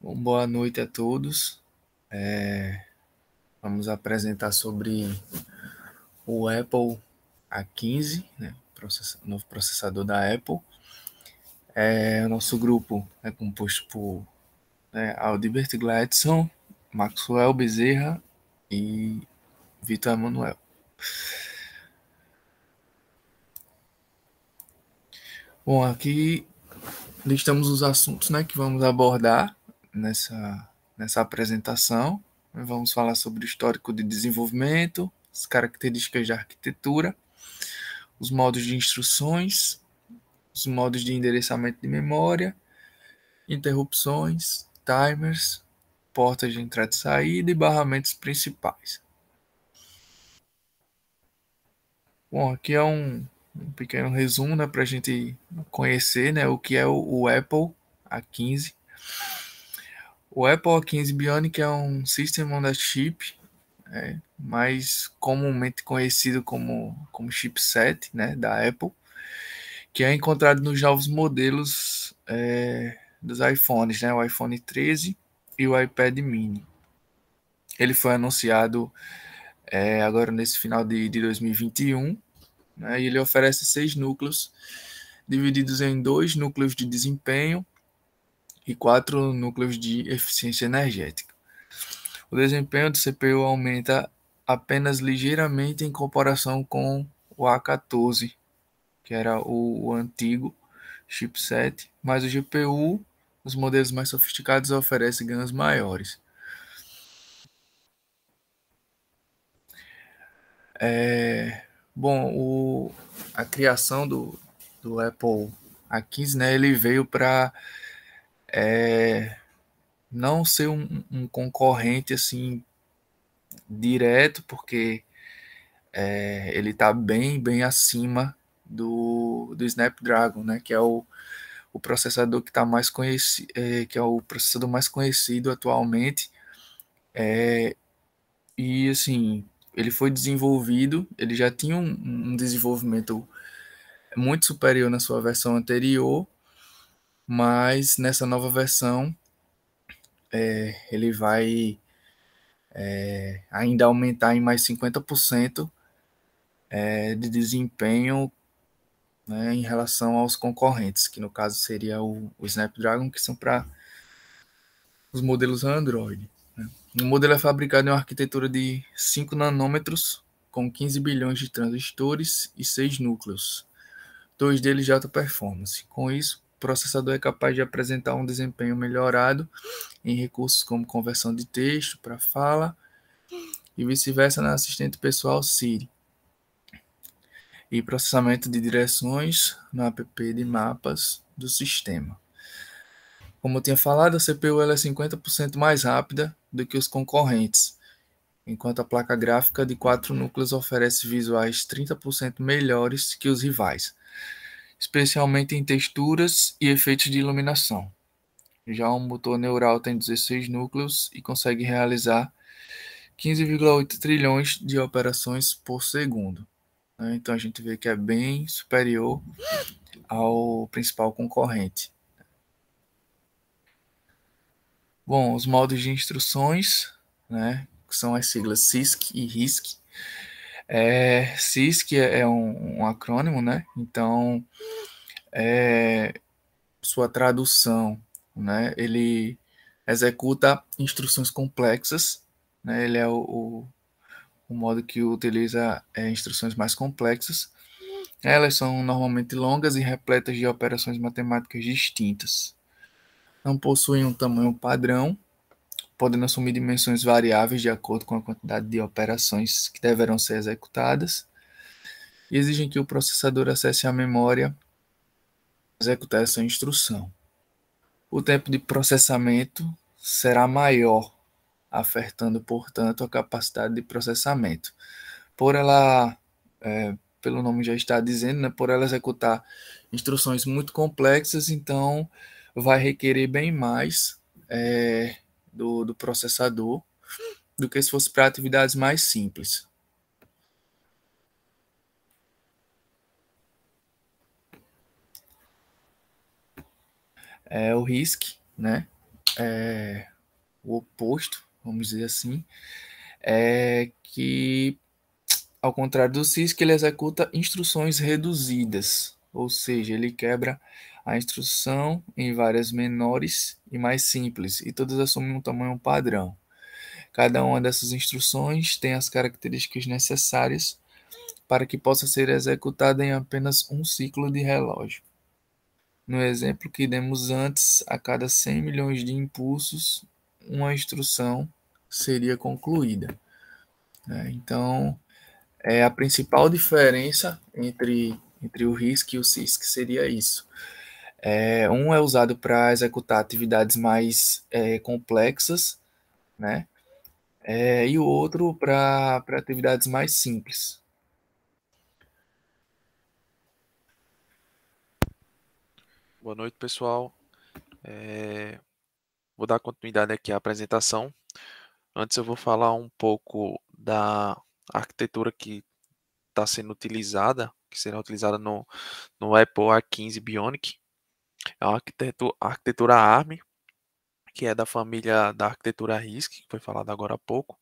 Bom, boa noite a todos. Vamos apresentar sobre o Apple A15, né, novo processador da Apple. O nosso grupo é composto por Aldibert Gladson, Maxwell Bezerra e Vitor Emanuel. Bom, aqui listamos os assuntos, né, que vamos abordar nessa apresentação. Vamos falar sobre o histórico de desenvolvimento, as características da arquitetura, os modos de instruções, os modos de endereçamento de memória, interrupções, timers, portas de entrada e saída e barramentos principais. Bom, aqui é um pequeno resumo, né, para a gente conhecer, né, o que é o Apple A15. O Apple A15 Bionic é um System on a Chip, mais comumente conhecido como chipset, né, da Apple, que é encontrado nos novos modelos dos iPhones, né, o iPhone 13 e o iPad mini. Ele foi anunciado agora nesse final de 2021, né, e ele oferece 6 núcleos, divididos em 2 núcleos de desempenho e 4 núcleos de eficiência energética. O desempenho do CPU aumenta apenas ligeiramente em comparação com o A14, que era o antigo chipset, mas o GPU, os modelos mais sofisticados, oferecem ganhos maiores. Bom, a criação do Apple A15, né, ele veio para não ser um concorrente assim direto, porque ele está bem acima do Snapdragon, né, que é o processador que tá mais conhecido, que é o processador mais conhecido atualmente. E assim, ele foi desenvolvido, ele já tinha um desenvolvimento muito superior na sua versão anterior, mas nessa nova versão ele vai ainda aumentar em mais 50% de desempenho, né, em relação aos concorrentes, que no caso seria o Snapdragon, que são para os modelos Android. Né? O modelo é fabricado em uma arquitetura de 5 nanômetros, com 15 bilhões de transistores e 6 núcleos, 2 deles de alta performance. Com isso, o processador é capaz de apresentar um desempenho melhorado em recursos como conversão de texto para fala e vice-versa na assistente pessoal Siri, e processamento de direções no app de mapas do sistema. Como eu tinha falado, a CPU ela é 50% mais rápida do que os concorrentes, enquanto a placa gráfica de 4 núcleos oferece visuais 30% melhores que os rivais, especialmente em texturas e efeitos de iluminação. Já o motor neural tem 16 núcleos e consegue realizar 15,8 trilhões de operações por segundo. Então a gente vê que é bem superior ao principal concorrente. Bom, os modos de instruções, né, que são as siglas CISC e RISC. CISC é um acrônimo, né? Então, sua tradução, né? Ele executa instruções complexas, né? Ele é o modo que utiliza instruções mais complexas. Elas são normalmente longas e repletas de operações matemáticas distintas. Não possuem um tamanho padrão, podendo assumir dimensões variáveis de acordo com a quantidade de operações que deverão ser executadas, e exigem que o processador acesse a memória para executar essa instrução. O tempo de processamento será maior, afetando, portanto, a capacidade de processamento. Por ela, pelo nome já está dizendo, né, por ela executar instruções muito complexas, então vai requerer bem mais do processador do que se fosse para atividades mais simples. O RISC, né? o oposto, vamos dizer assim, é que, ao contrário do CISC, ele executa instruções reduzidas, ou seja, ele quebra a instrução em várias menores e mais simples, e todas assumem um tamanho padrão. Cada uma dessas instruções tem as características necessárias para que possa ser executada em apenas um ciclo de relógio. No exemplo que demos antes, a cada 100 milhões de impulsos, uma instrução seria concluída, né? Então, a principal diferença entre o RISC e o CISC seria isso. Um é usado para executar atividades mais complexas, né? E o outro para atividades mais simples. Boa noite, pessoal. Vou dar continuidade aqui à apresentação. Antes eu vou falar um pouco da arquitetura que está sendo utilizada, que será utilizada no Apple A15 Bionic. É uma arquitetura ARM, que é da família da arquitetura RISC, que foi falado agora há pouco,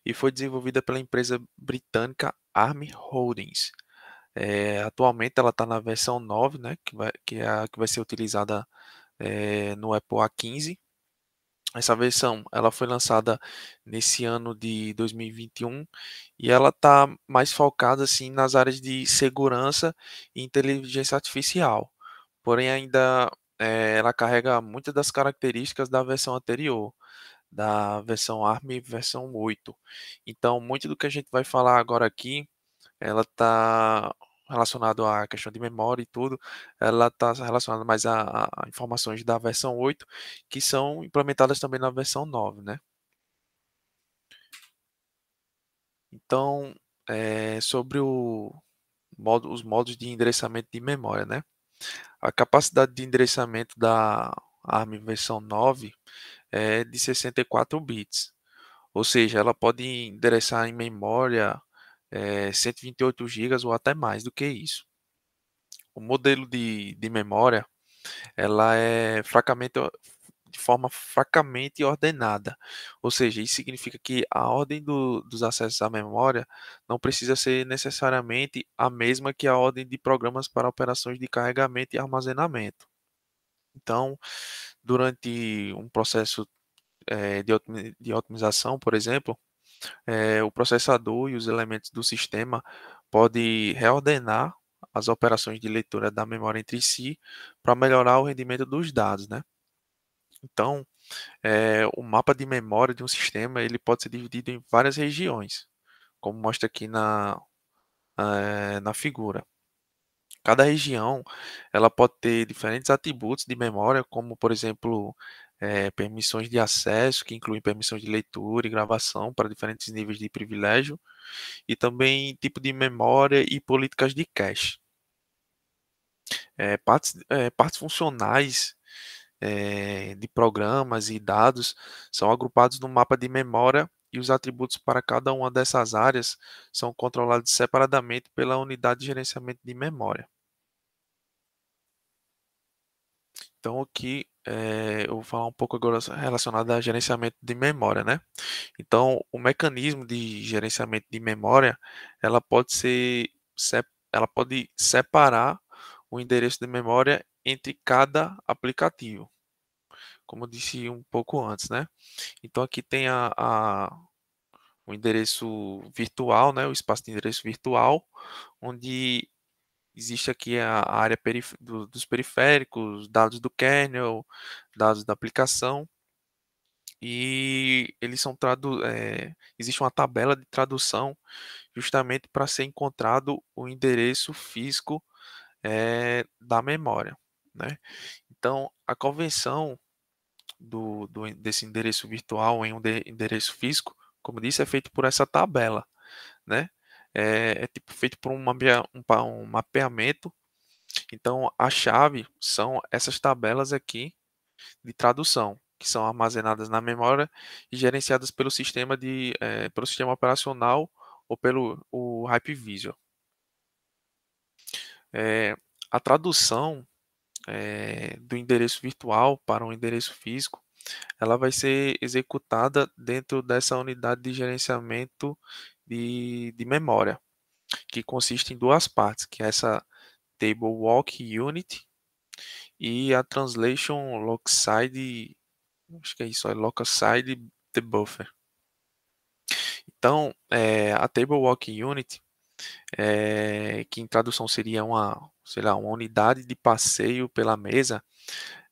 e foi desenvolvida pela empresa britânica ARM Holdings. Atualmente ela está na versão 9, né, que é a que vai ser utilizada no Apple A15. Essa versão ela foi lançada nesse ano de 2021 e ela está mais focada assim nas áreas de segurança e inteligência artificial. Porém, ainda ela carrega muitas das características da versão anterior, da versão ARM versão 8. Então, muito do que a gente vai falar agora aqui ela está relacionado à questão de memória e tudo, ela está relacionada mais a informações da versão 8, que são implementadas também na versão 9, né? Então, sobre os modos de endereçamento de memória, né? A capacidade de endereçamento da ARM versão 9 é de 64 bits, ou seja, ela pode endereçar em memória 128 GB ou até mais do que isso. O modelo de memória, ela é de forma fracamente ordenada, ou seja, isso significa que a ordem dos acessos à memória não precisa ser necessariamente a mesma que a ordem de programas para operações de carregamento e armazenamento. Então, durante um processo de otimização, por exemplo, o processador e os elementos do sistema podem reordenar as operações de leitura da memória entre si para melhorar o rendimento dos dados, né? Então, o mapa de memória de um sistema ele pode ser dividido em várias regiões, como mostra aqui na figura. Cada região ela pode ter diferentes atributos de memória, como por exemplo permissões de acesso, que incluem permissões de leitura e gravação para diferentes níveis de privilégio, e também tipo de memória e políticas de cache. Partes funcionais de programas e dados são agrupados no mapa de memória e os atributos para cada uma dessas áreas são controlados separadamente pela unidade de gerenciamento de memória. Então, aqui eu vou falar um pouco agora relacionado a gerenciamento de memória, né? Então, o mecanismo de gerenciamento de memória, ela pode ela pode separar o endereço de memória entre cada aplicativo, como eu disse um pouco antes, né? Então, aqui tem o endereço virtual, né? O espaço de endereço virtual, onde existe aqui a área dos periféricos, dados do kernel, dados da aplicação, e eles são existe uma tabela de tradução justamente para ser encontrado o endereço físico da memória, né? Então, a conversão desse endereço virtual em um endereço físico, como disse, é feito por essa tabela, né? É tipo feito por um mapeamento. Então, a chave são essas tabelas aqui de tradução, que são armazenadas na memória e gerenciadas pelo sistema operacional ou pelo o Hypervisor. A tradução do endereço virtual para um endereço físico, ela vai ser executada dentro dessa unidade de gerenciamento de memória, que consiste em duas partes, que é essa Table Walk Unit e a Translation Lockside, acho que é isso, é Lockside the Buffer. Então, a Table Walk Unit, que em tradução seria uma, sei lá, uma unidade de passeio pela mesa,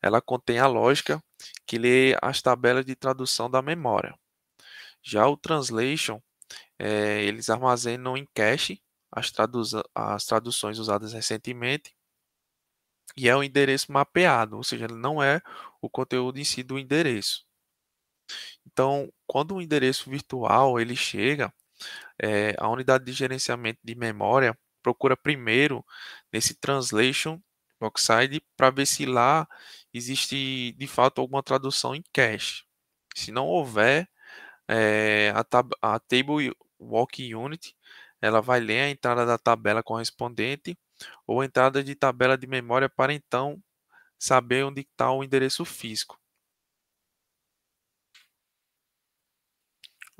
ela contém a lógica que lê as tabelas de tradução da memória. Já o Translation, eles armazenam em cache as traduções usadas recentemente e é um endereço mapeado, ou seja, ele não é o conteúdo em si do endereço. Então, quando o endereço virtual ele chega, a unidade de gerenciamento de memória procura primeiro nesse translation Lockside para ver se lá existe de fato alguma tradução em cache. Se não houver, a Table Walk Unit ela vai ler a entrada da tabela correspondente ou a entrada de tabela de memória para então saber onde está o endereço físico.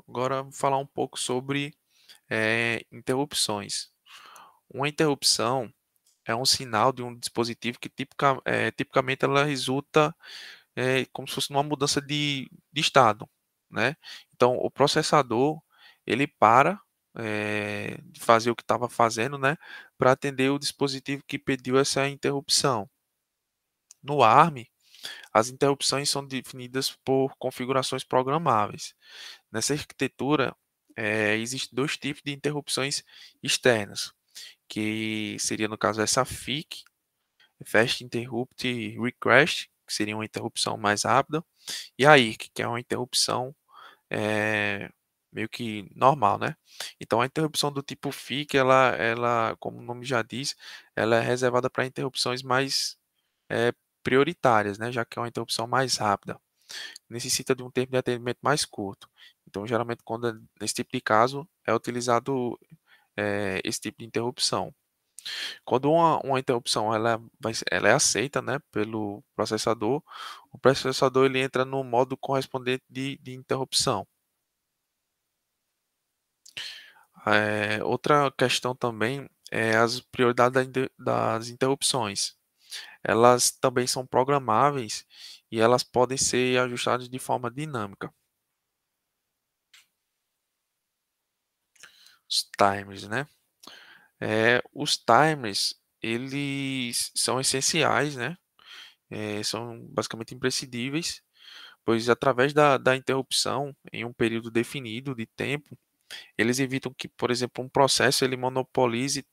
Agora, vou falar um pouco sobre interrupções. Uma interrupção é um sinal de um dispositivo que tipicamente ela resulta como se fosse uma mudança de estado, né? Então, o processador ele para de fazer o que estava fazendo, né, para atender o dispositivo que pediu essa interrupção. No ARM, as interrupções são definidas por configurações programáveis. Nessa arquitetura, existem dois tipos de interrupções externas, que seria no caso essa FIC, Fast Interrupt Request, que seria uma interrupção mais rápida, e a IRQ, que é uma interrupção meio que normal, né? Então a interrupção do tipo FIC, ela, como o nome já diz, ela é reservada para interrupções mais prioritárias, né? Já que é uma interrupção mais rápida, necessita de um tempo de atendimento mais curto. Então, geralmente, quando nesse tipo de caso, é utilizado esse tipo de interrupção. Quando uma interrupção ela é aceita, né, pelo processador, o processador ele entra no modo correspondente de interrupção. Outra questão também é as prioridades das interrupções. Elas também são programáveis e elas podem ser ajustadas de forma dinâmica. Os timers, né? Os timers, eles são essenciais, né? São basicamente imprescindíveis, pois através da interrupção em um período definido de tempo, eles evitam que, por exemplo, um processo ele monopolize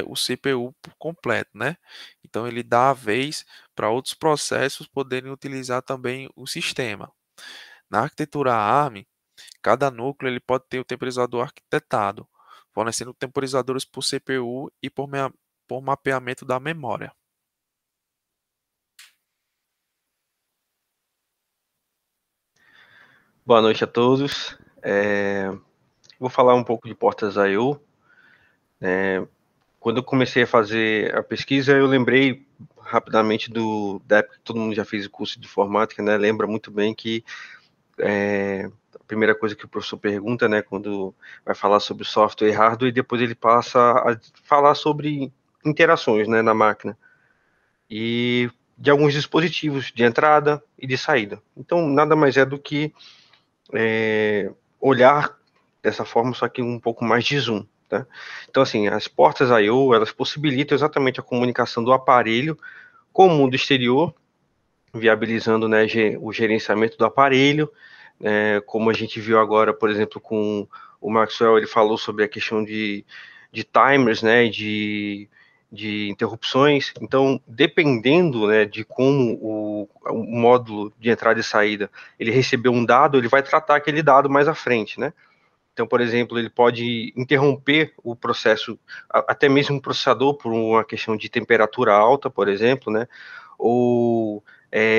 o CPU por completo, né? Então ele dá a vez para outros processos poderem utilizar também o sistema. Na arquitetura ARM, cada núcleo ele pode ter o temporizador arquitetado, fornecendo temporizadores por CPU e por mapeamento da memória. Boa noite a todos. Vou falar um pouco de portas I/O. Quando eu comecei a fazer a pesquisa, eu lembrei rapidamente da época que todo mundo já fez o curso de informática, né? Lembra muito bem que a primeira coisa que o professor pergunta, né, quando vai falar sobre software e hardware, e depois ele passa a falar sobre interações, né, na máquina e de alguns dispositivos de entrada e de saída. Então, nada mais é do que olhar dessa forma, só que um pouco mais de zoom. Tá? Então, assim, as portas I/O, elas possibilitam exatamente a comunicação do aparelho com o mundo exterior, viabilizando, né, o gerenciamento do aparelho, como a gente viu agora, por exemplo, com o Maxwell, ele falou sobre a questão de timers, né, de interrupções. Então, dependendo, né, de como o módulo de entrada e saída ele recebeu um dado, ele vai tratar aquele dado mais à frente, né? Então, por exemplo, ele pode interromper o processo, até mesmo um processador, por uma questão de temperatura alta, por exemplo, né? Ou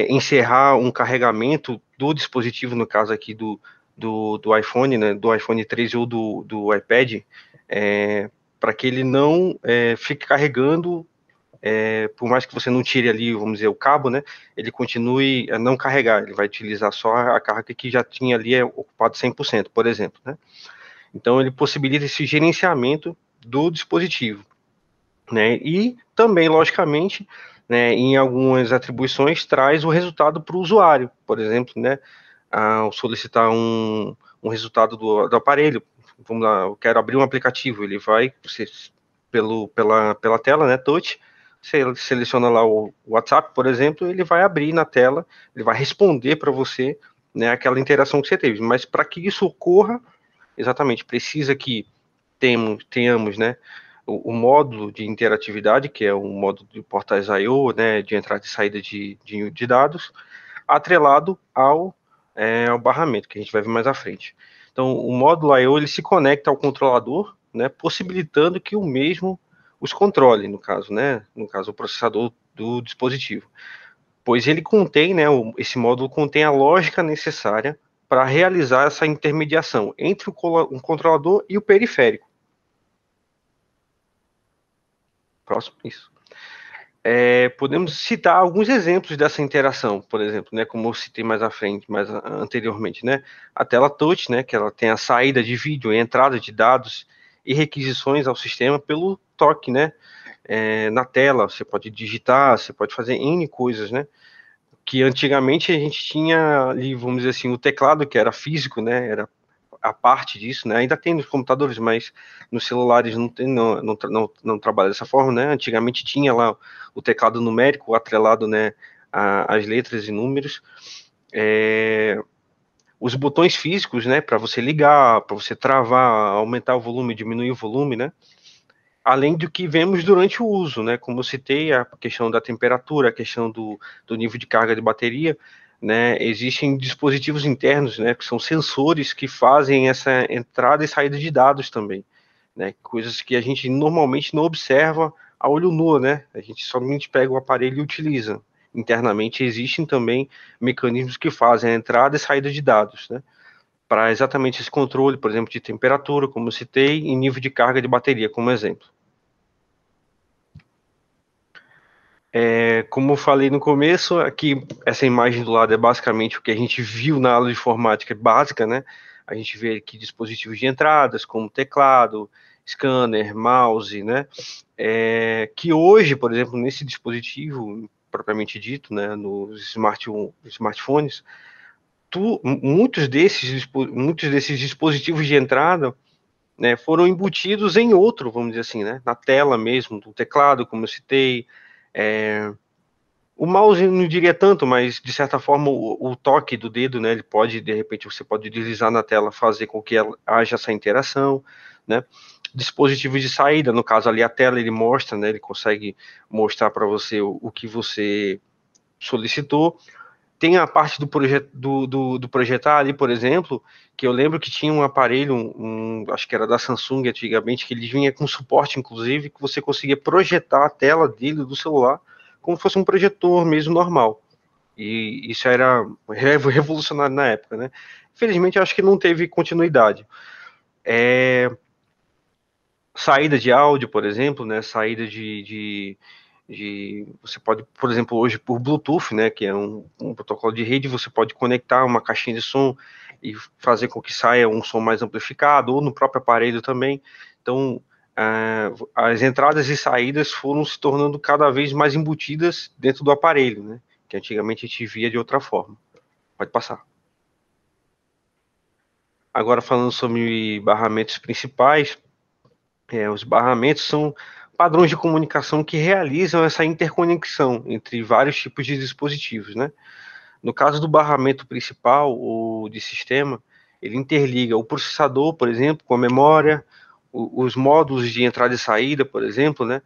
encerrar um carregamento do dispositivo, no caso aqui do iPhone, né? Do iPhone 13 ou do iPad, para que ele não fique carregando por mais que você não tire ali, vamos dizer, o cabo, né, ele continue a não carregar, ele vai utilizar só a carga que já tinha ali ocupado 100%, por exemplo, né. Então, ele possibilita esse gerenciamento do dispositivo, né, e também, logicamente, né, em algumas atribuições, traz o resultado para o usuário, por exemplo, né, ao solicitar um resultado do aparelho, vamos lá, eu quero abrir um aplicativo, ele vai, pela tela, né, touch, você seleciona lá o WhatsApp, por exemplo, ele vai abrir na tela, ele vai responder para você, né, aquela interação que você teve, mas para que isso ocorra, exatamente, precisa que tenhamos, né, o módulo de interatividade, que é o módulo de portais I/O, né, de entrada e saída de dados, atrelado ao barramento, que a gente vai ver mais à frente. Então, o módulo I/O ele se conecta ao controlador, né, possibilitando que o mesmo os controle, no caso, né, o processador do dispositivo, pois ele contém, né, esse módulo contém a lógica necessária para realizar essa intermediação entre o controlador e o periférico. Próximo, isso. Podemos citar alguns exemplos dessa interação, por exemplo, né, como eu citei mais à frente, mais anteriormente, né, a tela touch, né, que ela tem a saída de vídeo, a entrada de dados e requisições ao sistema pelo toque, né, na tela, você pode digitar, você pode fazer N coisas, né, que antigamente a gente tinha ali, vamos dizer assim, o teclado que era físico, né, era a parte disso, né? Ainda tem nos computadores, mas nos celulares não trabalha dessa forma, né? Antigamente tinha lá o teclado numérico atrelado, né, às letras e números. Os botões físicos, né, para você ligar, para você travar, aumentar o volume, diminuir o volume, né? Além do que vemos durante o uso, né? Como eu citei, a questão da temperatura, a questão do nível de carga de bateria, né? Existem dispositivos internos, né? Que são sensores que fazem essa entrada e saída de dados também, né? Coisas que a gente normalmente não observa a olho nu, né? A gente somente pega o aparelho e utiliza. Internamente existem também mecanismos que fazem a entrada e saída de dados, né? Para exatamente esse controle, por exemplo, de temperatura, como eu citei, e nível de carga de bateria, como exemplo. Como eu falei no começo, aqui essa imagem do lado é basicamente o que a gente viu na aula de informática básica, né? A gente vê aqui dispositivos de entradas, como teclado, scanner, mouse, né? Que hoje, por exemplo, nesse dispositivo propriamente dito, né, nos smartphones, muitos desses dispositivos de entrada, né, foram embutidos em outro, vamos dizer assim, né? Na tela mesmo, do teclado, como eu citei. O mouse não diria tanto, mas de certa forma o toque do dedo, né, ele pode, de repente, você pode deslizar na tela, fazer com que haja essa interação, né? Dispositivo de saída, no caso ali a tela ele mostra, né, ele consegue mostrar para você o que você solicitou. Tem a parte do projetar ali, por exemplo, que eu lembro que tinha um aparelho, acho que era da Samsung antigamente, que ele vinha com suporte, inclusive, que você conseguia projetar a tela dele do celular como se fosse um projetor mesmo normal. E isso era revolucionário na época, né? Infelizmente, eu acho que não teve continuidade. Saída de áudio, por exemplo, né? Saída você pode, por exemplo, hoje por Bluetooth, né, que é um protocolo de rede, você pode conectar uma caixinha de som e fazer com que saia um som mais amplificado, ou no próprio aparelho também. Então, as entradas e saídas foram se tornando cada vez mais embutidas dentro do aparelho, né, que antigamente a gente via de outra forma. Pode passar. Agora falando sobre barramentos principais, os barramentos são padrões de comunicação que realizam essa interconexão entre vários tipos de dispositivos, né? No caso do barramento principal ou de sistema, ele interliga o processador, por exemplo, com a memória, os módulos de entrada e saída, por exemplo, né?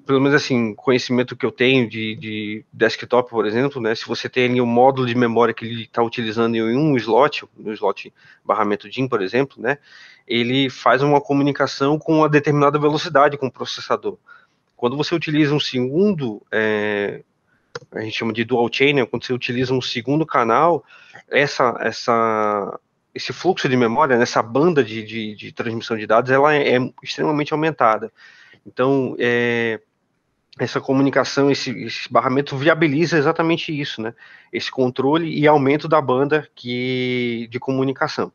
Pelo menos assim, conhecimento que eu tenho de desktop, por exemplo, né? Se você tem ali um módulo de memória que ele está utilizando em um slot, no slot barramento DIMM, por exemplo, né? Ele faz uma comunicação com uma determinada velocidade com o processador. Quando você utiliza um segundo, a gente chama de dual chain, né? Quando você utiliza um segundo canal, esse fluxo de memória, essa banda de transmissão de dados, ela é extremamente aumentada. Então, essa comunicação, esse barramento viabiliza exatamente isso, né? Esse controle e aumento da banda de comunicação.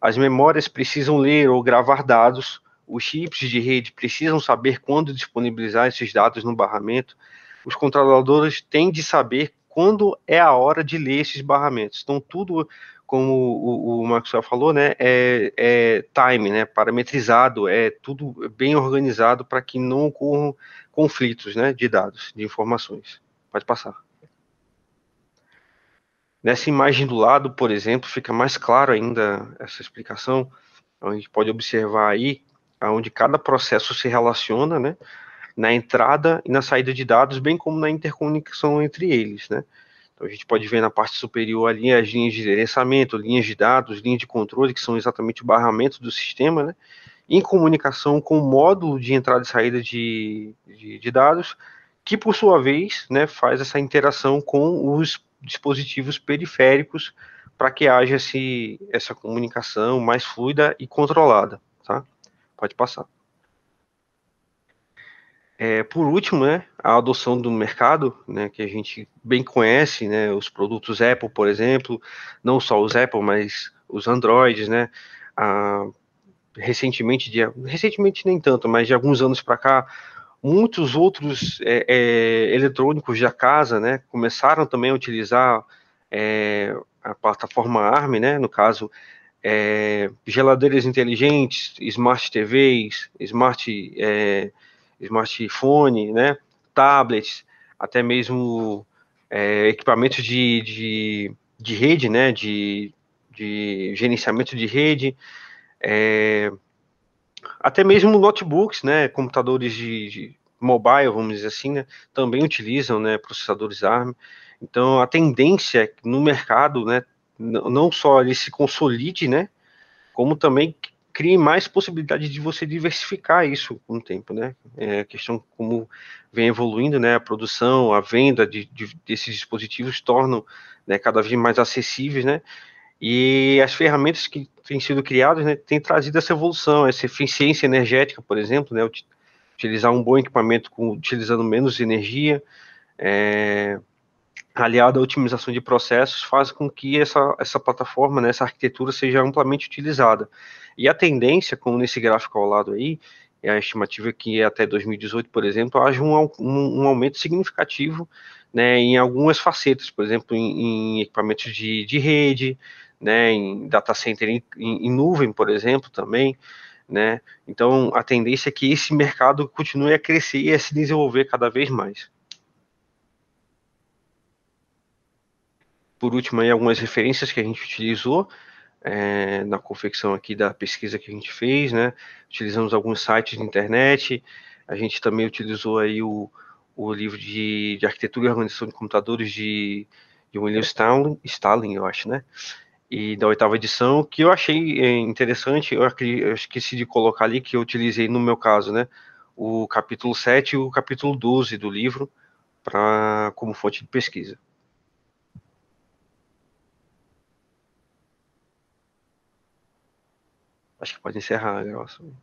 As memórias precisam ler ou gravar dados, os chips de rede precisam saber quando disponibilizar esses dados no barramento, os controladores têm de saber quando é a hora de ler esses barramentos. Então, tudo, como o Maxwell falou, né, é time, né, parametrizado, é tudo bem organizado para que não ocorram conflitos, né, de dados, de informações. Pode passar. Nessa imagem do lado, por exemplo, fica mais claro ainda essa explicação. A gente pode observar aí onde cada processo se relaciona, né, na entrada e na saída de dados, bem como na intercomunicação entre eles, né. Então a gente pode ver na parte superior ali as linhas de endereçamento, linhas de dados, linhas de controle, que são exatamente o barramento do sistema, né, em comunicação com o módulo de entrada e saída de dados, que por sua vez, né, faz essa interação com os dispositivos periféricos para que haja essa comunicação mais fluida e controlada, tá? Pode passar. Por último, né, a adoção do mercado, né, que a gente bem conhece, né, os produtos Apple, por exemplo, não só os Apple, mas os Androids, né, recentemente nem tanto, mas de alguns anos para cá, muitos outros eletrônicos da casa, né, começaram também a utilizar a plataforma ARM, né, no caso, geladeiras inteligentes, smart TVs, smartphone, né, tablets, até mesmo equipamentos de rede, né, de gerenciamento de rede, até mesmo notebooks, né, computadores de mobile, vamos dizer assim, né, também utilizam, né, processadores ARM. Então, a tendência no mercado, né, não só ele se consolide, né, como também crie mais possibilidade de você diversificar isso com o tempo, né? A questão como vem evoluindo, né, a produção, a venda desses dispositivos tornam, né, cada vez mais acessíveis, né? E as ferramentas que têm sido criadas, né, têm trazido essa evolução, essa eficiência energética, por exemplo, né, utilizar um bom equipamento utilizando menos energia, aliado à otimização de processos, faz com que essa plataforma, né, essa arquitetura seja amplamente utilizada. E a tendência, como nesse gráfico ao lado aí, é a estimativa que até 2018, por exemplo, haja um aumento significativo, né, em algumas facetas, por exemplo, em equipamentos de rede, né, em data center em nuvem, por exemplo, também, né. Então, a tendência é que esse mercado continue a crescer e a se desenvolver cada vez mais. Por último, aí, algumas referências que a gente utilizou na confecção aqui da pesquisa que a gente fez, né? Utilizamos alguns sites de internet, a gente também utilizou aí o livro de arquitetura e organização de computadores de William Stalin, eu acho, né? E da 8ª edição, que eu achei interessante, eu esqueci de colocar ali, que eu utilizei no meu caso, né? O capítulo 7 e o capítulo 12 do livro como fonte de pesquisa. Acho que pode encerrar a gravação.